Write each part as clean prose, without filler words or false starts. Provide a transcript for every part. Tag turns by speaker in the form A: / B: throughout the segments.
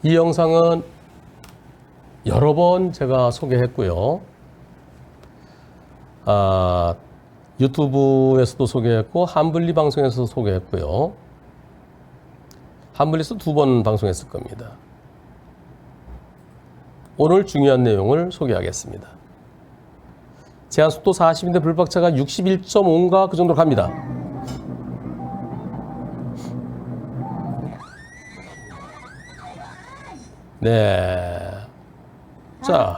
A: 이 영상은 여러 번 제가 소개했고요. 유튜브에서도 소개했고 한블리 방송에서도 소개했고요. 한블리에서 2번 방송했을 겁니다. 오늘 중요한 내용을 소개하겠습니다. 제한속도 40인데 불박차가 61.5인가 그 정도로 갑니다. 네. 자,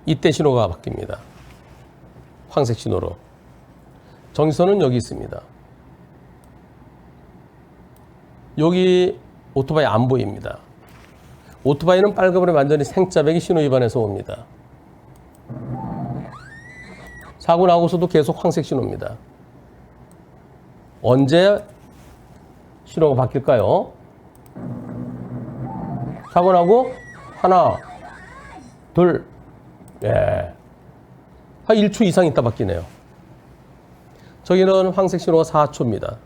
A: 이때 신호가 바뀝니다. 황색 신호로. 정지선은 여기 있습니다. 여기 오토바이 안 보입니다. 오토바이는 빨간불에 완전히 생짜배기 신호 위반해서 옵니다. 사고 나고서도 계속 황색 신호입니다. 언제 신호가 바뀔까요? 사고 나고 하나, 둘, 한 1초 이상 있다 바뀌네요. 저기는 황색 신호가 4초입니다.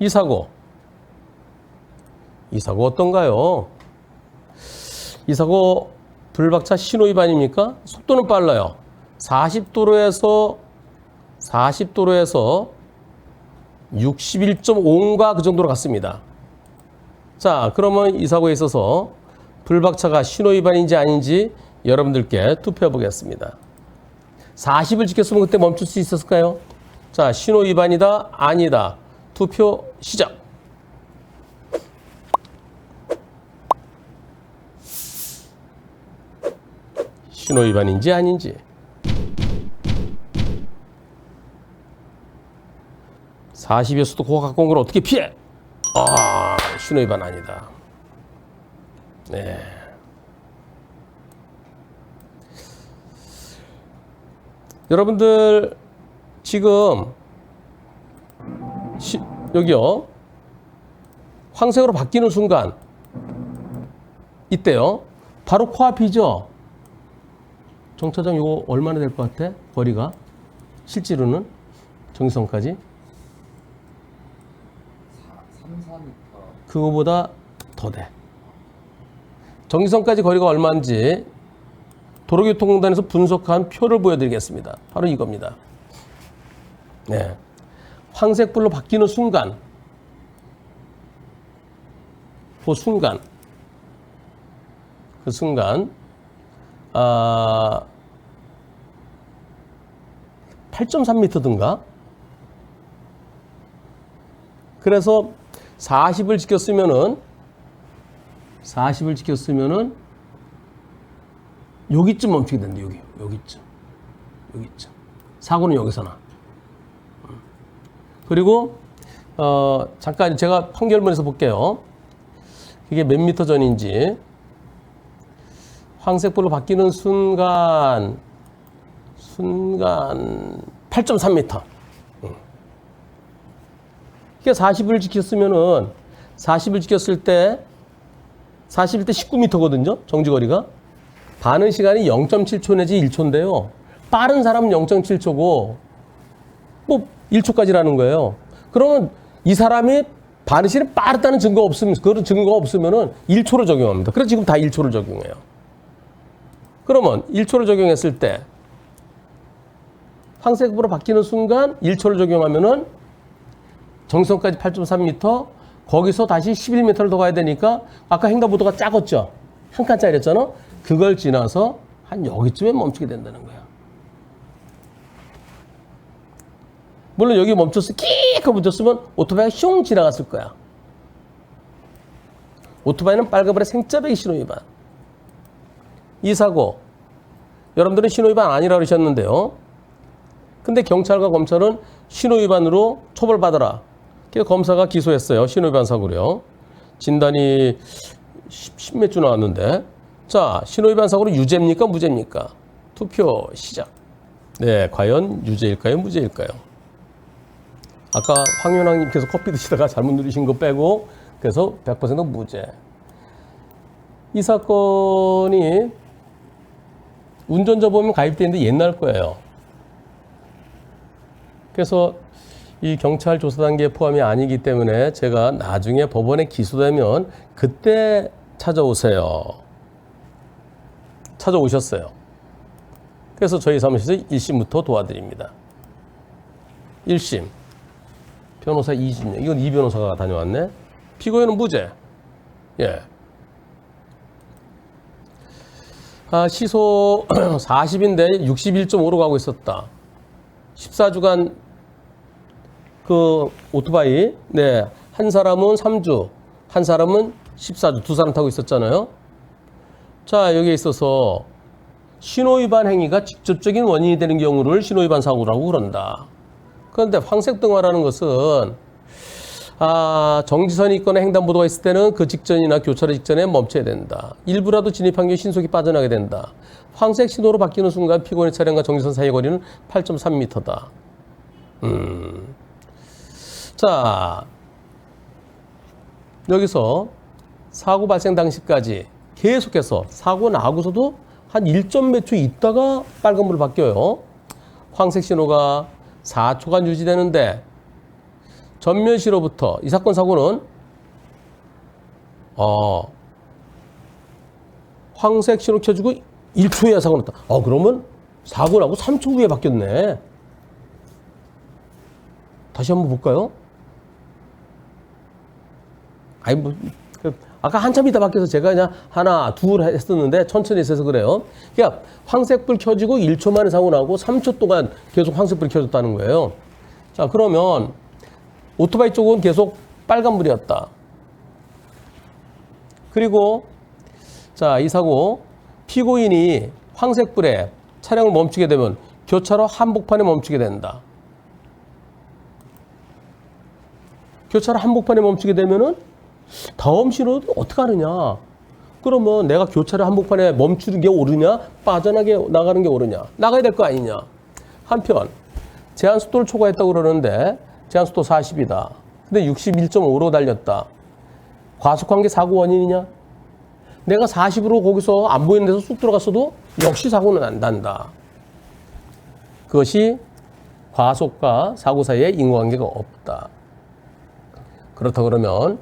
A: 이 사고 어떤가요? 이 사고 불박차 신호 위반입니까? 속도는 빨라요. 40도로에서 61.5인가 그 정도로 갔습니다. 자, 그러면 이 사고에 있어서 불박차가 신호 위반인지 아닌지 여러분들께 투표해 보겠습니다. 40을 지켰으면 그때 멈출 수 있었을까요? 자, 신호 위반이다, 아니다. 투표 시작. 신호 위반인지 아닌지. 40이었어도 그거 갖고 온 걸 어떻게 피해? 신호 위반 아니다. 네. 여러분들 지금 여기요. 황색으로 바뀌는 순간 이때요. 바로 코앞이죠. 정차장 이거 얼마나 될 것 같아? 거리가 실제로는 정지선까지
B: 3-4m.
A: 그거보다 더 돼. 정지선까지 거리가 얼마인지 도로교통공단에서 분석한 표를 보여드리겠습니다. 바로 이겁니다. 네. 황색불로 바뀌는 순간, 그 순간 8.3m든가? 그래서 40을 지켰으면은 여기쯤 멈추게 된다. 여기쯤. 사고는 여기서 나. 그리고 잠깐 제가 판결문에서 볼게요. 이게 몇 미터 전인지. 황색불로 바뀌는 순간 8.3m. 그러니까 40을 지켰을 때 19m거든요. 정지거리가. 반응 시간이 0.7초 내지 1초인데요. 빠른 사람은 0.7초고 뭐 1초까지라는 거예요. 그러면 이 사람이 반응 시간이 빠르다는 증거가 없으면은 1초로 적용합니다. 그래서 지금 다 1초를 적용해요. 그러면 1초를 적용했을 때 황색으로 바뀌는 순간 1초를 적용하면은 정지선까지 8.3m, 거기서 다시 11m를 더 가야 되니까 아까 횡단보도가 작았죠? 한 칸짜리였잖아? 그걸 지나서 한 여기쯤에 멈추게 된다는 거야. 물론 여기 끽 멈췄으면 오토바이가 슝 지나갔을 거야. 오토바이는 빨간불에 생짜배기 신호 위반. 이 사고 여러분들은 신호 위반 아니라고 그러셨는데요. 근데 경찰과 검찰은 신호 위반으로 처벌받아라. 그래서 검사가 기소했어요. 신호 위반 사고로요. 진단이 10몇 주 나왔는데, 자, 신호 위반 사고로 유죄입니까? 무죄입니까? 투표 시작. 네, 과연 유죄일까요? 무죄일까요? 아까 황윤왕님께서 커피 드시다가 잘못 누르신 거 빼고 그래서 100% 무죄. 이 사건이 운전자 보험 가입되어 있는데 옛날 거예요. 그래서 이 경찰 조사 단계에 포함이 아니기 때문에 제가 나중에 법원에 기소되면 그때 찾아오세요. 찾아오셨어요. 그래서 저희 사무실에서 1심부터 도와드립니다. 1심. 변호사 이진영. 이건 이 변호사가 다녀왔네. 피고인은 무죄. 예. 시소 40인데 61.5로 가고 있었다. 14주간 그 오토바이, 네, 한 사람은 3주, 한 사람은 14주, 두 사람 타고 있었잖아요. 자, 여기에 있어서 신호위반 행위가 직접적인 원인이 되는 경우를 신호위반 사고라고 그런다. 그런데 황색등화라는 것은 정지선이 있거나 횡단보도가 있을 때는 그 직전이나 교차로 직전에 멈춰야 된다. 일부라도 진입한 경우 신속히 빠져나가게 된다. 황색 신호로 바뀌는 순간 피고인의 차량과 정지선 사이의 거리는 8.3m다. 자, 여기서 사고 발생 당시까지 계속해서 사고 나고서도 한 1점 몇 초 있다가 빨간불로 바뀌어요. 황색 신호가 4초간 유지되는데 전면시로부터 이 사건 사고는 황색 신호 켜주고 1초에 사고 났다. 그러면 사고 나고 3초 후에 바뀌었네. 다시 한번 볼까요? 아까 한참 있다 바뀌어서 제가 그냥 하나, 둘 했었는데 천천히 했어서 그래요. 그러니까 황색불 켜지고 1초 만에 사고 나고 3초 동안 계속 황색불이 켜졌다는 거예요. 자, 그러면 오토바이 쪽은 계속 빨간불이었다. 그리고 자, 이 사고 피고인이 황색불에 차량을 멈추게 되면 교차로 한복판에 멈추게 된다. 교차로 한복판에 멈추게 되면은 다음 신호는 어떻게 하느냐? 그러면 내가 교차로 한복판에 멈추는 게 옳으냐? 나가는 게 옳으냐? 나가야 될 거 아니냐? 한편 제한속도를 초과했다고 그러는데 제한속도 40이다. 근데 61.5로 달렸다. 과속한 게 사고 원인이냐? 내가 40으로 거기서 안 보이는 데서 쑥 들어갔어도 역시 사고는 안 난다. 그것이 과속과 사고 사이에 인과관계가 없다. 그렇다 그러면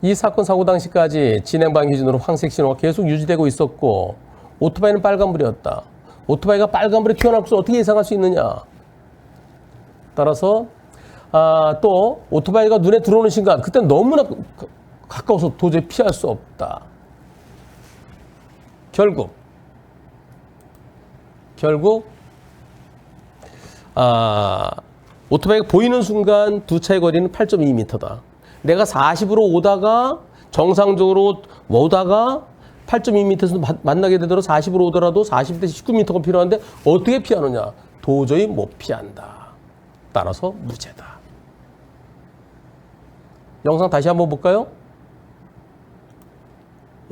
A: 이 사건 사고 당시까지 진행 방향 기준으로 황색 신호가 계속 유지되고 있었고 오토바이는 빨간불이었다. 오토바이가 빨간불에 튀어나와서 어떻게 예상할 수 있느냐? 따라서 또 오토바이가 눈에 들어오는 순간 그때는 너무나 가까워서 도저히 피할 수 없다. 결국 오토바이가 보이는 순간 두 차의 거리는 8.2m다. 내가 40으로 오다가 정상적으로 오다가 8.2m에서 만나게 되도록 40으로 오더라도 40대 19m가 필요한데 어떻게 피하느냐? 도저히 못 피한다. 따라서 무죄다. 영상 다시 한번 볼까요?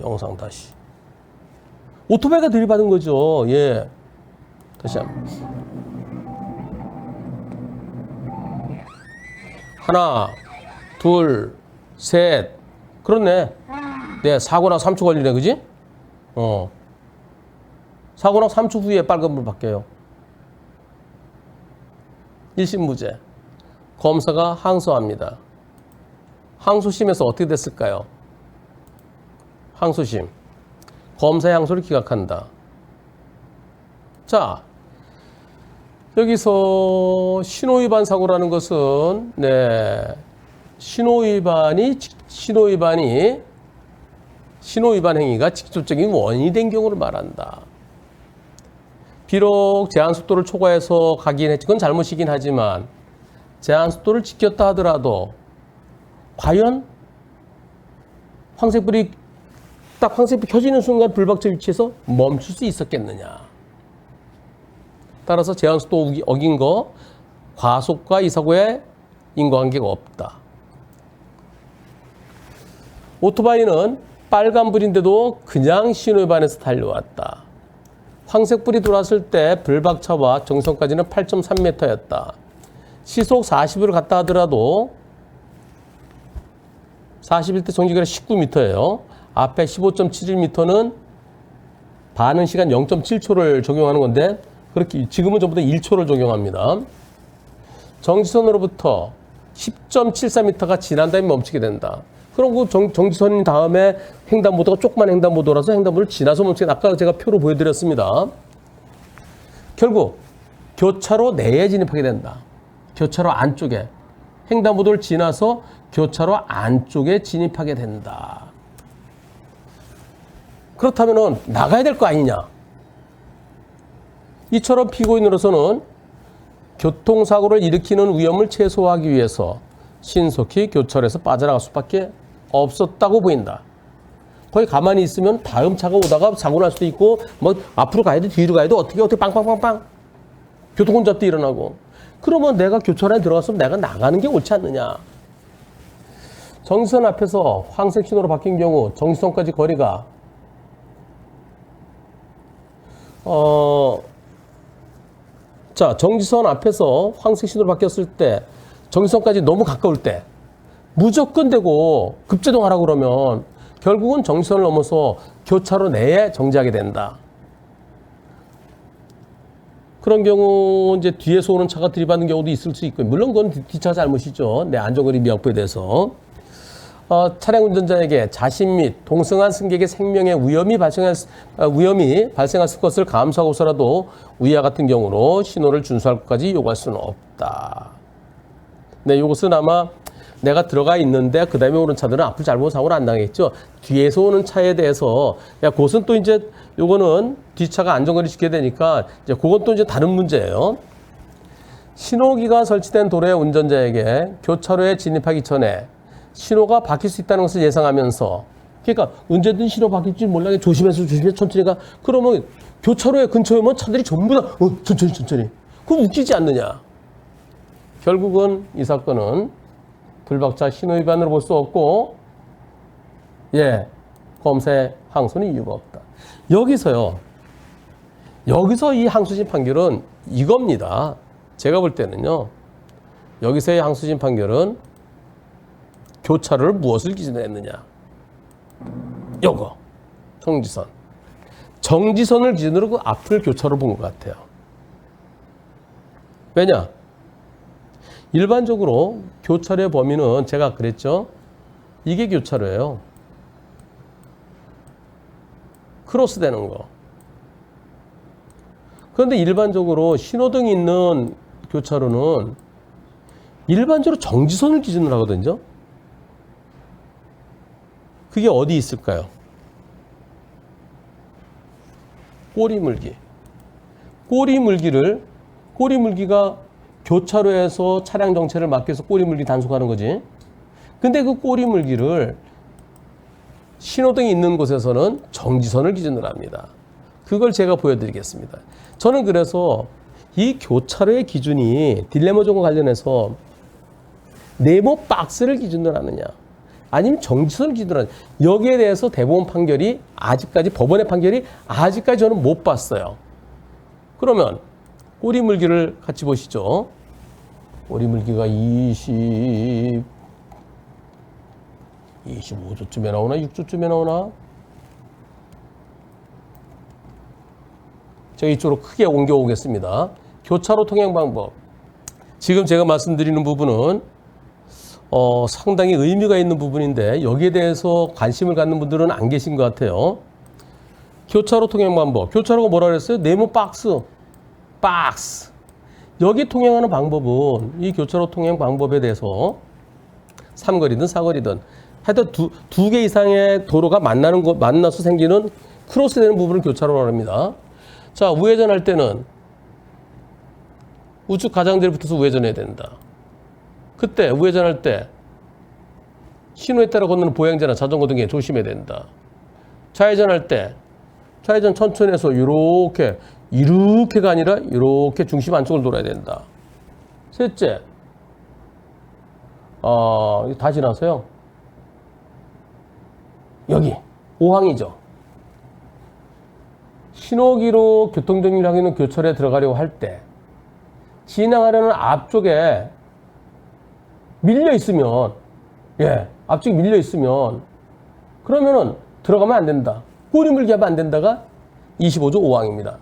A: 영상 다시. 오토바이가 들이받은 거죠. 예. 다시 한번. 하나, 둘, 셋. 그렇네. 네, 사고 나서 3초 걸리네, 그지? 사고 나서 3초 후에 빨간불 바뀌어요. 1심 무죄. 검사가 항소합니다. 항소심에서 어떻게 됐을까요? 항소심. 검사의 항소를 기각한다. 자, 여기서 신호위반 사고라는 것은 신호위반 행위가 직접적인 원인이 된 경우를 말한다. 비록 제한속도를 초과해서 가긴 했지, 그건 잘못이긴 하지만 제한속도를 지켰다 하더라도 과연 황색불이 켜지는 순간 불박차 위치에서 멈출 수 있었겠느냐. 따라서 제한속도 어긴 거 과속과 이 사고에 인과관계가 없다. 오토바이는 빨간불인데도 그냥 신호위반해서 달려왔다. 황색불이 들어왔을 때 불박차와 정선까지는 8.3m였다. 시속 40으로 갔다 하더라도 41대 정지거리 19m예요. 앞에 15.71m는 반응 시간 0.7초를 적용하는 건데 그렇게 지금은 전부 다 1초를 적용합니다. 정지선으로부터 10.74m가 지난 다음에 멈추게 된다. 그럼 그 정지선 다음에 횡단보도가 조그만 횡단보도라서 횡단보도를 지나서 멈추게 된다. 아까 제가 표로 보여드렸습니다. 결국 교차로 내에 진입하게 된다. 교차로 안쪽에. 횡단보도를 지나서 교차로 안쪽에 진입하게 된다. 그렇다면 나가야 될 거 아니냐. 이처럼 피고인으로서는 교통사고를 일으키는 위험을 최소화하기 위해서 신속히 교차로에서 빠져나갈 수밖에 없었다고 보인다. 거기 가만히 있으면 다음 차가 오다가 사고 날 수도 있고 뭐 앞으로 가야 돼 뒤로 가야 돼 어떻게 빵빵빵빵 교통혼잡도 일어나고 그러면 내가 교차로에 들어갔으면 내가 나가는 게 옳지 않느냐. 정지선 앞에서 황색 신호로 바뀐 경우 정지선까지 거리가 정지선 앞에서 황색 신호로 바뀌었을 때 정지선까지 너무 가까울 때 무조건 되고 급제동하라고 그러면 결국은 정지선을 넘어서 교차로 내에 정지하게 된다. 그런 경우 이제 뒤에서 오는 차가 들이받는 경우도 있을 수 있고 물론 그건 뒷차 잘못이죠. 내 안전거리 미확보에 대해서. 차량 운전자에게 자신 및 동승한 승객의 생명에 위험이 발생했을 것을 감수하고서라도 위와 같은 경우로 신호를 준수할 것까지 요구할 수는 없다. 네, 이것은 아마 내가 들어가 있는데 그 다음에 오는 차들은 앞으로 잘못 사고를 안 당했죠. 뒤에서 오는 차에 대해서 그것은 또 이제 요거는 뒷차가 안전거리 지켜야 되니까 이제 그건 또 이제 다른 문제예요. 신호기가 설치된 도로의 운전자에게 교차로에 진입하기 전에 신호가 바뀔 수 있다는 것을 예상하면서 그러니까 언제든 신호 바뀔 줄 몰라 조심해서 천천히 가. 그러면 교차로에 근처에 오면 차들이 전부 다 천천히. 그럼 웃기지 않느냐. 결국은 이 사건은 불박차 신호위반으로 볼 수 없고 검사의 항소는 이유가 없다. 여기서 이 항소심 판결은 이겁니다. 제가 볼 때는요. 여기서의 항소심 판결은 교차로를 무엇을 기준으로 했느냐. 요거. 정지선. 정지선을 기준으로 그 앞을 교차로 본 것 같아요. 왜냐? 일반적으로 교차로의 범위는 제가 그랬죠. 이게 교차로예요. 크로스 되는 거. 그런데 일반적으로 신호등이 있는 교차로는 일반적으로 정지선을 기준으로 하거든요. 그게 어디 있을까요? 꼬리물기. 꼬리물기가 교차로에서 차량 정체를 막기 위해서 꼬리물기 단속하는 거지. 근데 그 꼬리물기를 신호등이 있는 곳에서는 정지선을 기준으로 합니다. 그걸 제가 보여드리겠습니다. 저는 그래서 이 교차로의 기준이 딜레마종과 관련해서 네모 박스를 기준으로 하느냐 아니면 정지선을 기준으로 하느냐 여기에 대해서 대법원 판결이 아직까지 법원의 판결이 아직까지 저는 못 봤어요. 그러면 꼬리물기를 같이 보시죠. 꼬리물기가 25조쯤에 나오나 6조쯤에 나오나 제가 이쪽으로 크게 옮겨오겠습니다. 교차로 통행 방법. 지금 제가 말씀드리는 부분은 상당히 의미가 있는 부분인데 여기에 대해서 관심을 갖는 분들은 안 계신 것 같아요. 교차로 통행 방법. 교차로가 뭐라 그랬어요? 네모 박스. 여기 통행하는 방법은 이 교차로 통행 방법에 대해서 삼거리든 사거리든 하여튼 두 개 이상의 도로가 만나서 생기는 크로스되는 부분을 교차로라고 합니다. 자, 우회전할 때는 우측 가장자리에 붙어서 우회전해야 된다. 그때 우회전할 때 신호에 따라 건너는 보행자나 자전거 등에 조심해야 된다. 좌회전할 때 좌회전 천천히 해서 이렇게가 아니라 이렇게 중심 안쪽을 돌아야 된다. 셋째, 다 지나서요. 여기 5항이죠. 신호기로 교통정리를 하기는 교차로에 들어가려고 할 때 진행하려는 앞쪽에 밀려 있으면 앞쪽에 밀려 있으면 그러면은 들어가면 안 된다. 꼬리물기 하면 안 된다가 25조 5항입니다.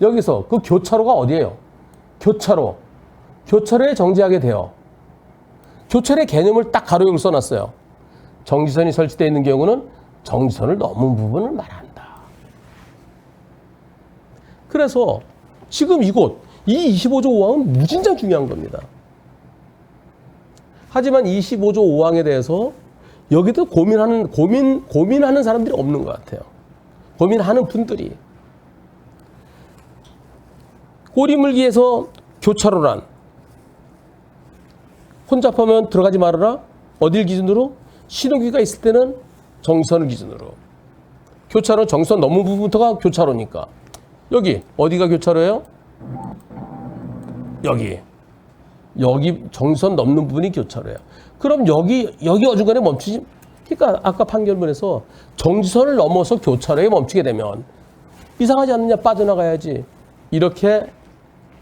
A: 여기서 그 교차로가 어디예요? 교차로에 정지하게 돼요. 교차로의 개념을 딱 가로역을 써놨어요. 정지선이 설치되어 있는 경우는 정지선을 넘은 부분을 말한다. 그래서 지금 이곳 이 25조 5항은 무진장 중요한 겁니다. 하지만 25조 5항에 대해서 여기도 고민하는 사람들이 없는 것 같아요. 고민하는 분들이. 꼬리물기에서 교차로란 혼잡하면 들어가지 말아라. 어딜 기준으로? 신호기가 있을 때는 정지선을 기준으로. 교차로 정지선 넘은 부분부터가 교차로니까. 여기 어디가 교차로예요? 여기 정지선 넘는 부분이 교차로예요. 그럼 여기 어중간에 멈추지. 그러니까 아까 판결문에서 정지선을 넘어서 교차로에 멈추게 되면 이상하지 않느냐, 빠져나가야지. 이렇게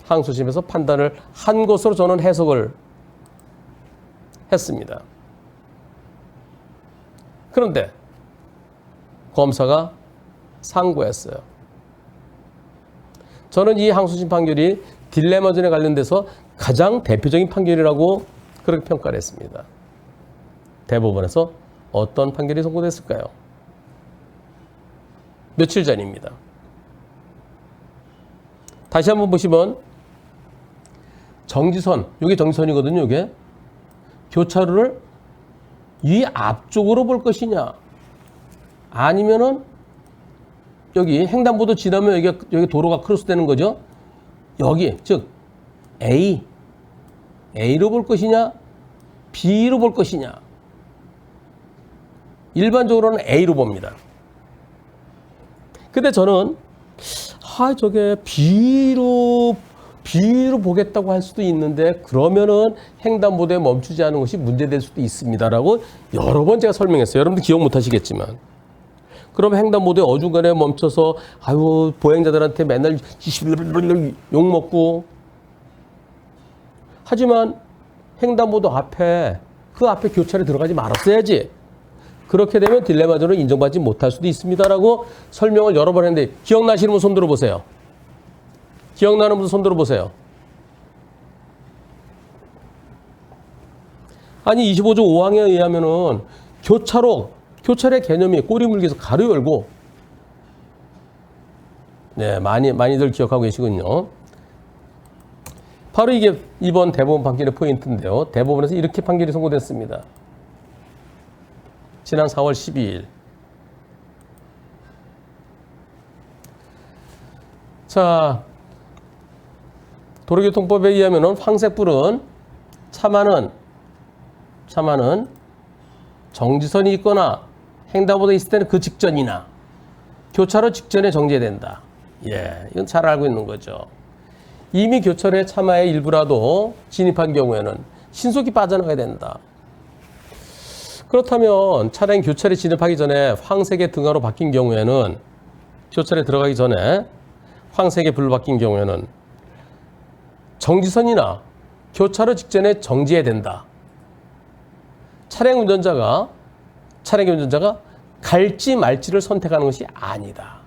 A: 항소심에서 판단을 한 것으로 저는 해석을 했습니다. 그런데 검사가 상고했어요. 저는 이 항소심 판결이 딜레마전에 관련돼서 가장 대표적인 판결이라고 그렇게 평가를 했습니다. 대법원에서 어떤 판결이 선고됐을까요? 며칠 전입니다. 다시 한번 보시면 정지선, 이게 정지선이거든요. 이게 교차로를 이 앞쪽으로 볼 것이냐, 아니면은 여기 횡단보도 지나면 여기 도로가 크로스되는 거죠. 여기 즉 A로 볼 것이냐, B로 볼 것이냐. 일반적으로는 A로 봅니다. 근데 저는 저게 B로 보겠다고 할 수도 있는데 그러면은 횡단보도에 멈추지 않은 것이 문제될 수도 있습니다라고 여러 번 제가 설명했어요. 여러분들 기억 못 하시겠지만. 그럼 횡단보도에 어중간에 멈춰서 보행자들한테 맨날 욕먹고, 하지만 횡단보도 앞에 그 앞에 교차로에 들어가지 말았어야지. 그렇게 되면 딜레마전을 인정받지 못할 수도 있습니다라고 설명을 여러 번 했는데 기억나시는 분 손 들어보세요. 기억나는 분 손 들어보세요. 아니 25조 5항에 의하면은 교차로의 개념이 꼬리물기에서 가로 열고, 네, 많이들 기억하고 계시군요. 바로 이게 이번 대법원 판결의 포인트인데요. 대법원에서 이렇게 판결이 선고됐습니다. 지난 4월 12일. 자, 도로교통법에 의하면은 황색불은 차만은 정지선이 있거나 횡단보도에 있을 때는 그 직전이나 교차로 직전에 정지된다. 이건 잘 알고 있는 거죠. 이미 교차로의 차마의 일부라도 진입한 경우에는 신속히 빠져나가야 된다. 그렇다면 차량이 교차로에 진입하기 전에 황색의 등화로 바뀐 경우에는, 교차로에 들어가기 전에 황색의 불로 바뀐 경우에는 정지선이나 교차로 직전에 정지해야 된다. 차량 운전자가 갈지 말지를 선택하는 것이 아니다.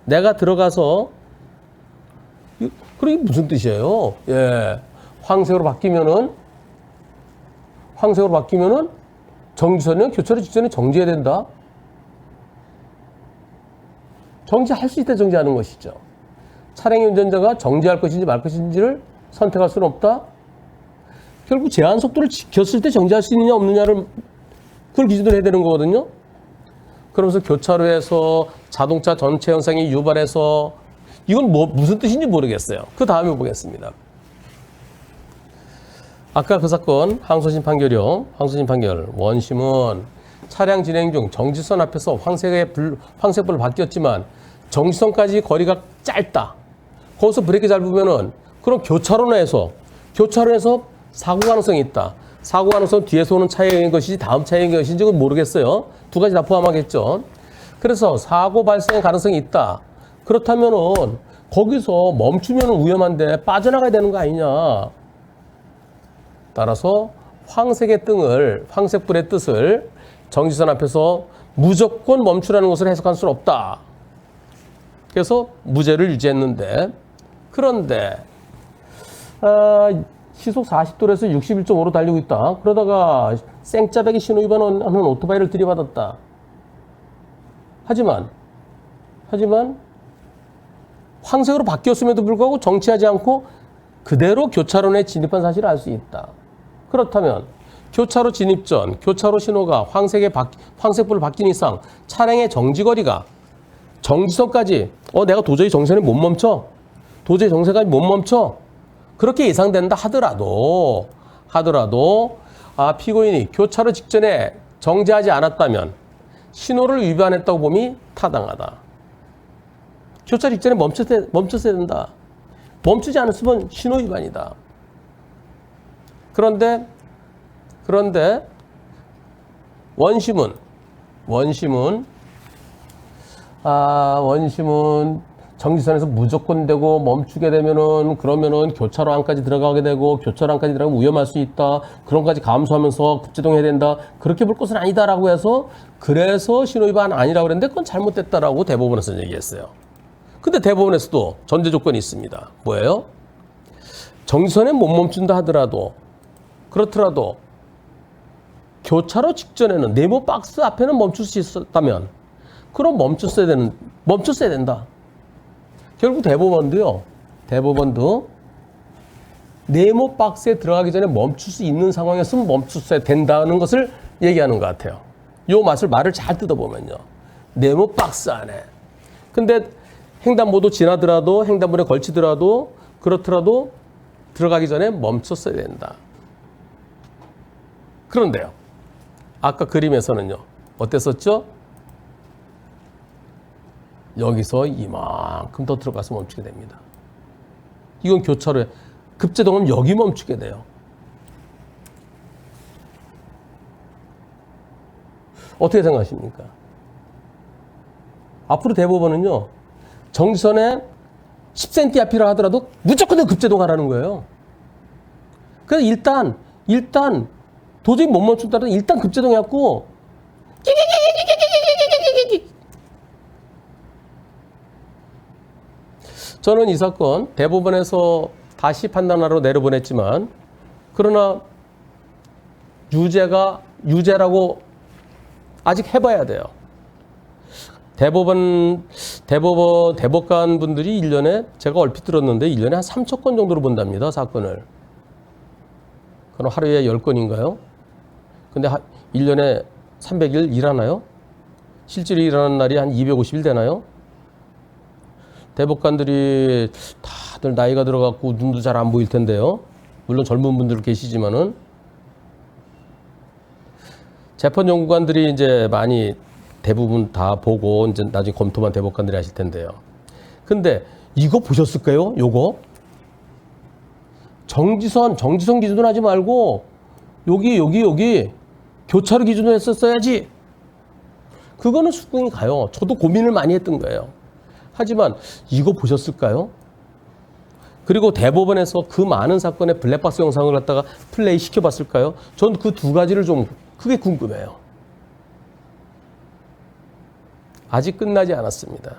A: 내가 들어가서, 그게 무슨 뜻이에요? 황색으로 바뀌면은 정지선이나 교차로 직전에 정지해야 된다. 정지할 수 있다, 정지하는 것이죠. 차량의 운전자가 정지할 것인지 말 것인지를 선택할 수는 없다. 결국 제한 속도를 지켰을 때 정지할 수 있느냐 없느냐를 그걸 기준으로 해야 되는 거거든요. 그러면서 교차로에서 자동차 전체 현상이 유발해서, 이건 무슨 뜻인지 모르겠어요. 그 다음에 보겠습니다. 아까 그 사건 항소심 판결 원심은 차량 진행 중 정지선 앞에서 황색불로 바뀌었지만 정지선까지 거리가 짧다. 거기서 브레이크 밟으면은 그럼 교차로에서 사고 가능성이 있다. 사고 가능성 뒤에서 오는 차의 영향인 것이지 다음 차의 영향인 것인지 그건 모르겠어요. 두 가지 다 포함하겠죠. 그래서 사고 발생 가능성이 있다. 그렇다면은 거기서 멈추면 위험한데 빠져나가야 되는 거 아니냐. 따라서 황색불의 뜻을 정지선 앞에서 무조건 멈추라는 것을 해석할 수는 없다. 그래서 무죄를 유지했는데, 그런데 시속 40도에서 61.5로 달리고 있다. 그러다가 생짜배기 신호위반하는 오토바이를 들이받았다. 하지만 황색으로 바뀌었음에도 불구하고 정치하지 않고 그대로 교차로에 진입한 사실을 알 수 있다. 그렇다면 교차로 진입 전 교차로 신호가 황색불을 바뀐 이상 차량의 정지거리가 정지선까지 내가 도저히 정지선에 못 멈춰. 도저히 정지선까지 못 멈춰. 그렇게 예상된다 하더라도 피고인이 교차로 직전에 정지하지 않았다면 신호를 위반했다고 봄이 타당하다. 교차로 직전에 멈췄어야 된다. 멈추지 않았으면 신호 위반이다. 그런데 원심은 정지선에서 무조건 되고 멈추게 되면은 그러면은 교차로 안까지 들어가게 되고 교차로 안까지 들어가면 위험할 수 있다. 그런 것까지 감수하면서 급제동해야 된다. 그렇게 볼 것은 아니다라고 해서 그래서 신호위반 아니라고 그랬는데 그건 잘못됐다라고 대법원에서 얘기했어요. 근데 대법원에서도 전제 조건이 있습니다. 뭐예요? 정지선에 못 멈춘다 하더라도 그렇더라도 교차로 직전에는 네모 박스 앞에는 멈출 수 있었다면 그럼 멈췄어야 된다. 결국 대법원도 네모 박스에 들어가기 전에 멈출 수 있는 상황이었으면 멈췄어야 된다는 것을 얘기하는 것 같아요. 요 말을 잘 뜯어보면요. 네모 박스 안에. 근데 횡단보도 지나더라도 횡단보도에 걸치더라도 그렇더라도 들어가기 전에 멈췄어야 된다. 그런데요. 아까 그림에서는요. 어땠었죠? 여기서 이만큼 더 들어가서 멈추게 됩니다. 이건 교차로에 급제동은 여기 멈추게 돼요. 어떻게 생각하십니까? 앞으로 대법원은요. 정지선에 10cm 앞이라 하더라도 무조건 급제동하라는 거예요. 그래서 일단 도저히 못 멈춘다면 일단 급제동해갖고 저는 이 사건 대법원에서 다시 판단하러 내려보냈지만 그러나 유죄라고 아직 해봐야 돼요. 대법관 분들이 1년에 제가 얼핏 들었는데 1년에 한 3천 건 정도로 본답니다. 사건을. 그럼 하루에 10건인가요? 근데 1년에 300일 일하나요? 실제로 일하는 날이 한 250일 되나요? 대법관들이 다들 나이가 들어갔고 눈도 잘 안 보일 텐데요. 물론 젊은 분들 계시지만은 재판연구관들이 이제 많이 대부분 다 보고 이제 나중에 검토만 대법관들이 하실 텐데요. 근데 이거 보셨을까요? 요거 정지선 기준으로 하지 말고 여기 교차로 기준으로 했었어야지. 그거는 수긍이 가요. 저도 고민을 많이 했던 거예요. 하지만 이거 보셨을까요? 그리고 대법원에서 그 많은 사건의 블랙박스 영상을 갖다가 플레이 시켜봤을까요? 전 그 두 가지를 좀 크게 궁금해요. 아직 끝나지 않았습니다.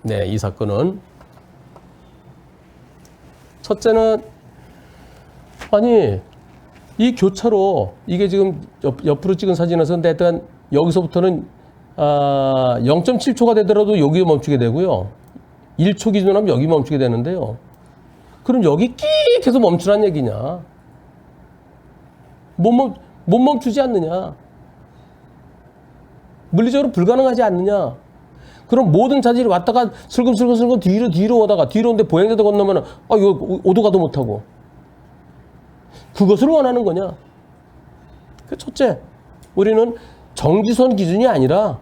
A: 네, 이 사건은 첫째는 아니 이 교차로 이게 지금 옆으로 찍은 사진에서 일단 여기서부터는 0.7초가 되더라도 여기에 멈추게 되고요. 1초 기준으로 하면 여기 멈추게 되는데요. 그럼 여기 끽 해서 멈추란 얘기냐? 못 멈추지 않느냐? 물리적으로 불가능하지 않느냐? 그럼 모든 차들이 왔다가 슬금슬금 뒤로 오다가 뒤로 오는데 보행자도 건너면 이거 오도 가도 못하고 그것을 원하는 거냐? 첫째, 우리는 정지선 기준이 아니라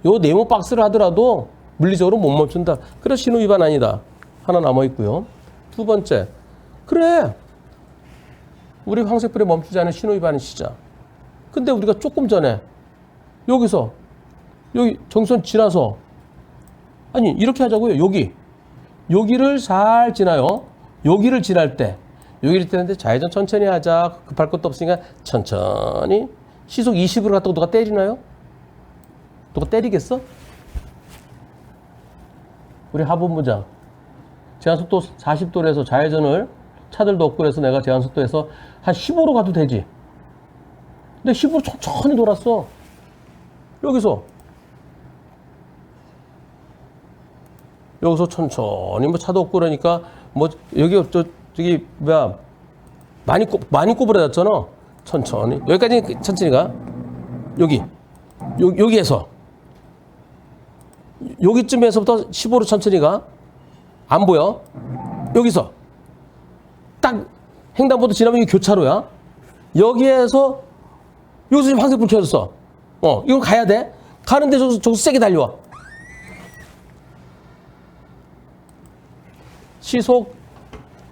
A: 요 네모 박스를 하더라도 물리적으로 못 멈춘다. 그래서 신호 위반 아니다. 하나 남아 있고요. 두 번째, 그래. 우리 황색불에 멈추지 않은 신호 위반은 시작. 근데 우리가 조금 전에 여기 정선 지나서 아니 이렇게 하자고요. 여기를 잘 지나요. 여기를 지날 때 좌회전 천천히 하자. 급할 것도 없으니까 천천히 시속 20으로 갔다고 누가 때리나요? 누가 때리겠어? 우리 하본부장. 제한속도 40도로 해서 좌회전을 차들도 없고 그래서 내가 제한속도에서 한 15로 가도 되지. 근데 15로 천천히 돌았어. 여기서 천천히 뭐 차도 없고 그러니까 뭐 여기 저기 뭐야 많이 꼬부라졌잖아. 천천히 여기까지 천천히 가. 여기에서 여기쯤에서부터 15로 천천히 가. 안 보여. 여기서 딱 횡단보도 지나면 이게 교차로야. 여기서 지금 황색불 켜졌어. 이거 가야 돼. 가는데 저기서 세게 달려와. 시속,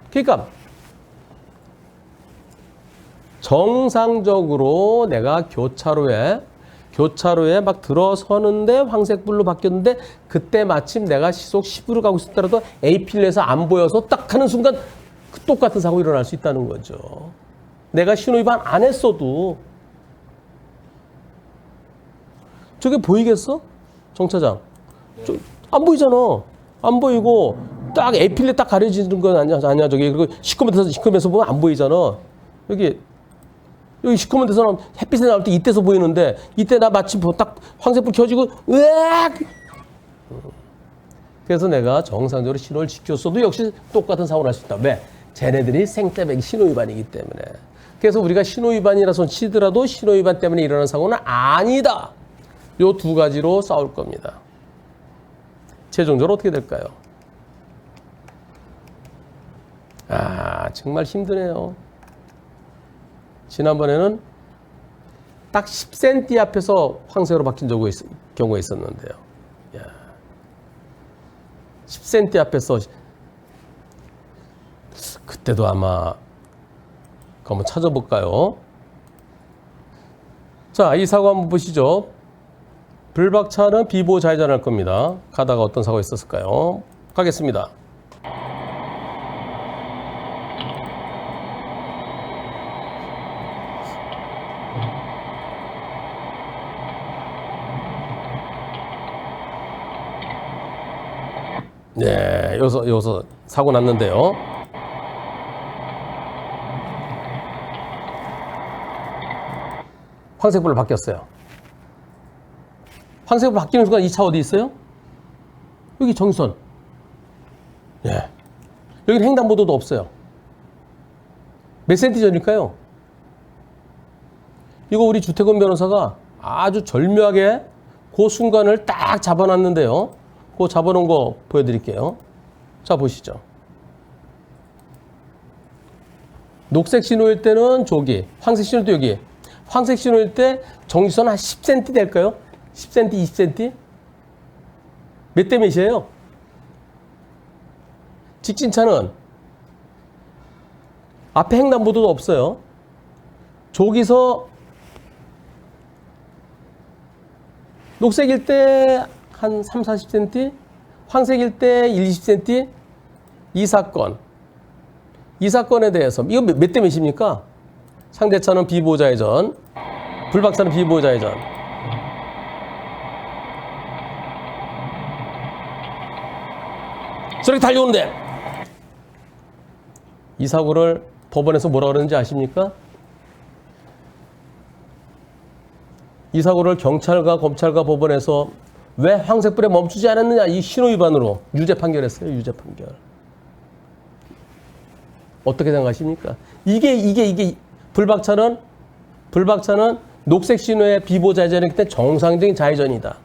A: 그러니까 정상적으로 내가 교차로에 막 들어서는데 황색불로 바뀌었는데 그때 마침 내가 시속 10으로 가고 있었더라도 A필에서 안 보여서 딱 하는 순간 그 똑같은 사고 일어날 수 있다는 거죠. 내가 신호위반 안 했어도. 저게 보이겠어? 정차장. 안 보이잖아. 안 보이고 딱 A필에 딱 가려지는 건 아니야. 저기 그리고 시커먼 데서 보면 안 보이잖아. 여기 시커먼 데서는 햇빛에 나올 때 이때서 보이는데 이때 나 마침 딱 황색불 켜지고 으악! 그래서 내가 정상적으로 신호를 지켰어도 역시 똑같은 사고를 할 수 있다. 왜? 쟤네들이 생떼배기 신호위반이기 때문에. 그래서 우리가 신호위반이라서 치더라도 신호위반 때문에 일어나는 사고는 아니다. 요 두 가지로 싸울 겁니다. 최종적으로 어떻게 될까요? 정말 힘드네요. 지난번에는 딱 10cm 앞에서 황색으로 바뀐 경우가 있었는데요. 10cm 앞에서 그때도 아마 한번 찾아볼까요? 자, 이 사고 한번 보시죠. 불박차는 비보호 좌회전할 겁니다. 가다가 어떤 사고가 있었을까요? 가겠습니다. 네, 여기서 사고 났는데요. 황색불로 바뀌었어요. 황색불 바뀌는 순간 이 차 어디 있어요? 여기 정선. 예. 여기는 횡단보도도 없어요. 몇 센티 전일까요? 이거 우리 주태권 변호사가 아주 절묘하게 그 순간을 딱 잡아놨는데요. 그거 잡아놓은 거 보여드릴게요. 자, 보시죠. 녹색 신호일 때는 저기, 황색 신호일 때 여기. 황색 신호일 때 정지선 한 10cm 될까요? 10cm, 20cm? 몇 대 몇이에요? 직진차는 앞에 횡단보도도 없어요. 저기서 녹색일 때 한 3, 40cm, 황색일 때 1, 20cm. 이 사건에 대해서 이거 몇 대 몇입니까? 상대차는 비보호 좌회전, 불박차는 비보호 좌회전. 저렇게 달려오는데 이 사고를 법원에서 뭐라 그러는지 아십니까? 이 사고를 경찰과 검찰과 법원에서 왜 황색불에 멈추지 않았느냐, 이 신호위반으로 유죄 판결했어요. 유죄 판결. 어떻게 생각하십니까? 이게 불박차는 녹색 신호의 비보호 좌회전이기 때문에 정상적인 좌회전이다.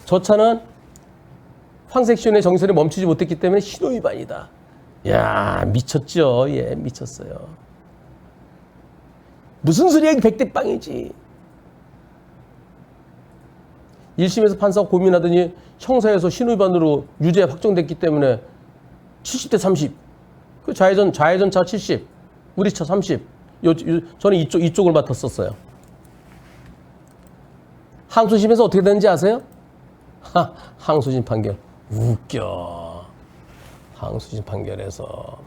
A: 저 차는 황색 신호의 정선에 멈추지 못했기 때문에 신호위반이다. 야, 미쳤죠. 예, 미쳤어요. 무슨 소리야, 이게 100대 빵이지. 1심에서 판사가 고민하더니 형사에서 신호위반으로 유죄 확정됐기 때문에 70대 30. 그 좌회전차 70, 우리 차 30. 저는 이쪽을 맡았었어요. 항소심에서 어떻게 되는지 아세요? 항소심 판결. 웃겨. 항소심 판결에서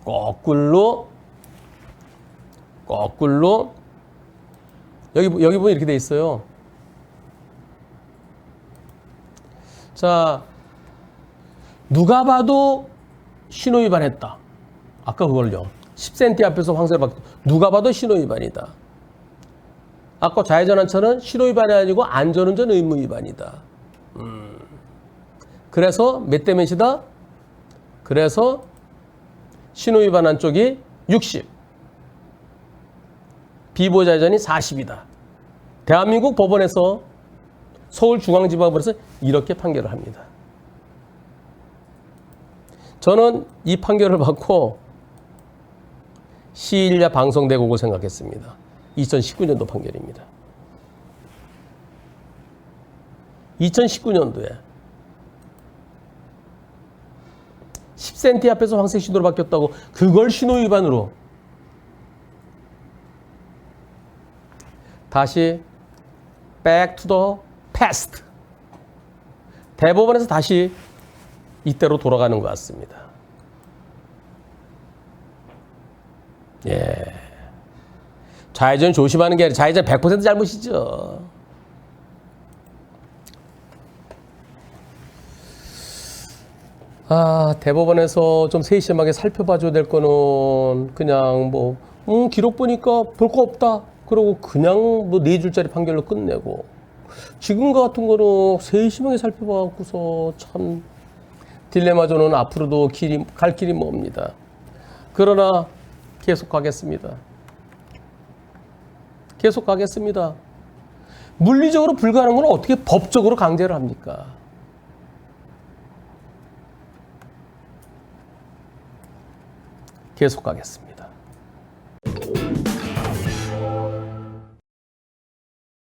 A: 거꾸로 여기 보면 이렇게 돼 있어요. 자, 누가 봐도 신호위반했다. 아까 그걸요. 10cm 앞에서 황소를 받고 누가 봐도 신호위반이다. 아까 좌회전한 차는 신호위반이 아니고 안전운전 의무위반이다. 그래서 몇 대 몇이다? 그래서 신호위반한 쪽이 60, 비보좌회전이 40이다. 대한민국 법원에서 서울중앙지방법원에서 이렇게 판결을 합니다. 저는 이 판결을 받고 시일야 방송대국을 생각했습니다. 2019년도 판결입니다. 2019년도에 10cm 앞에서 황색 신호로 바뀌었다고 그걸 신호위반으로 다시 back to the past. 대법원에서 다시 이때로 돌아가는 것 같습니다. 예. 좌회전 조심하는 게 아니라 좌회전 100% 잘못이죠. 대법원에서 좀 세심하게 살펴봐줘야 될 거는 그냥 뭐 기록 보니까 볼 거 없다. 그러고 그냥 뭐 4줄짜리 판결로 끝내고 지금 같은 거는 세심하게 살펴봐갖고서 참 딜레마조는 앞으로도 갈 길이 멉니다. 그러나 계속 가겠습니다. 계속 가겠습니다. 물리적으로 불가능한 건 어떻게 법적으로 강제를 합니까? 계속 가겠습니다.